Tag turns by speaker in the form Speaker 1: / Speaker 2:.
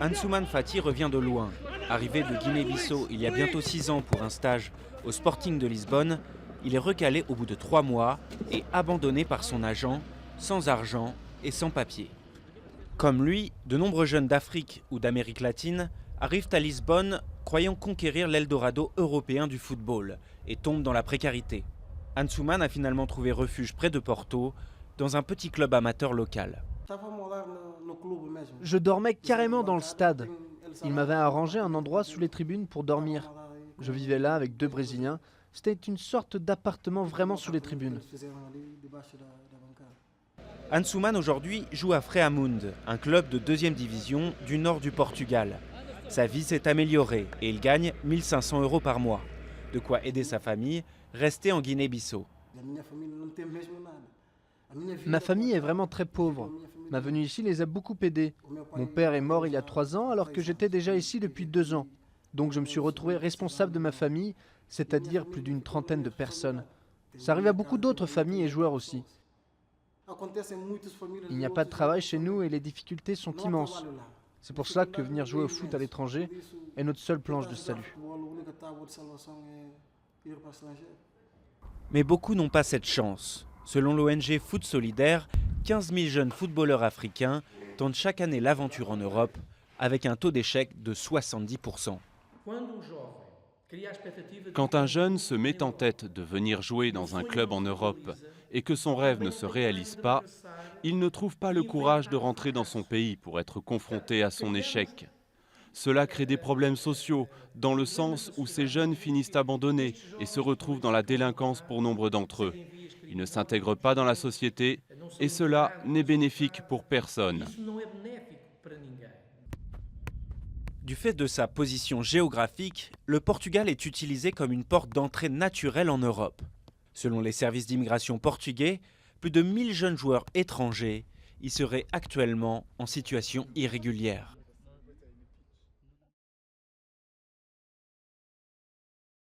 Speaker 1: Ansuman Fati revient de loin. Arrivé de Guinée-Bissau il y a bientôt 6 ans pour un stage au Sporting de Lisbonne, il est recalé au bout de 3 mois et abandonné par son agent, sans argent et sans papier. Comme lui, de nombreux jeunes d'Afrique ou d'Amérique latine arrivent à Lisbonne croyant conquérir l'Eldorado européen du football et tombent dans la précarité. Ansuman a finalement trouvé refuge près de Porto, dans un petit club amateur local.
Speaker 2: Je dormais carrément dans le stade. Il m'avait arrangé un endroit sous les tribunes pour dormir. Je vivais là avec 2 Brésiliens. C'était une sorte d'appartement vraiment sous les tribunes.
Speaker 1: Ansuman aujourd'hui joue à Freamund, un club de 2e division du nord du Portugal. Sa vie s'est améliorée et il gagne 1 500 € par mois. De quoi aider sa famille, rester en Guinée-Bissau.
Speaker 2: Ma famille est vraiment très pauvre. Ma venue ici les a beaucoup aidés. Mon père est mort il y a 3 ans alors que j'étais déjà ici depuis 2 ans. Donc je me suis retrouvé responsable de ma famille, c'est-à-dire plus d'une trentaine de personnes. Ça arrive à beaucoup d'autres familles et joueurs aussi. Il n'y a pas de travail chez nous et les difficultés sont immenses. C'est pour cela que venir jouer au foot à l'étranger est notre seule planche de salut.
Speaker 1: Mais beaucoup n'ont pas cette chance. Selon l'ONG Foot Solidaire, 15 000 jeunes footballeurs africains tentent chaque année l'aventure en Europe avec un taux d'échec de 70%.
Speaker 3: Quand un jeune se met en tête de venir jouer dans un club en Europe et que son rêve ne se réalise pas, il ne trouve pas le courage de rentrer dans son pays pour être confronté à son échec. Cela crée des problèmes sociaux, dans le sens où ces jeunes finissent abandonnés et se retrouvent dans la délinquance pour nombre d'entre eux. Ils ne s'intègrent pas dans la société et cela n'est bénéfique pour personne.
Speaker 1: Du fait de sa position géographique, le Portugal est utilisé comme une porte d'entrée naturelle en Europe. Selon les services d'immigration portugais, plus de 1000 jeunes joueurs étrangers y seraient actuellement en situation irrégulière.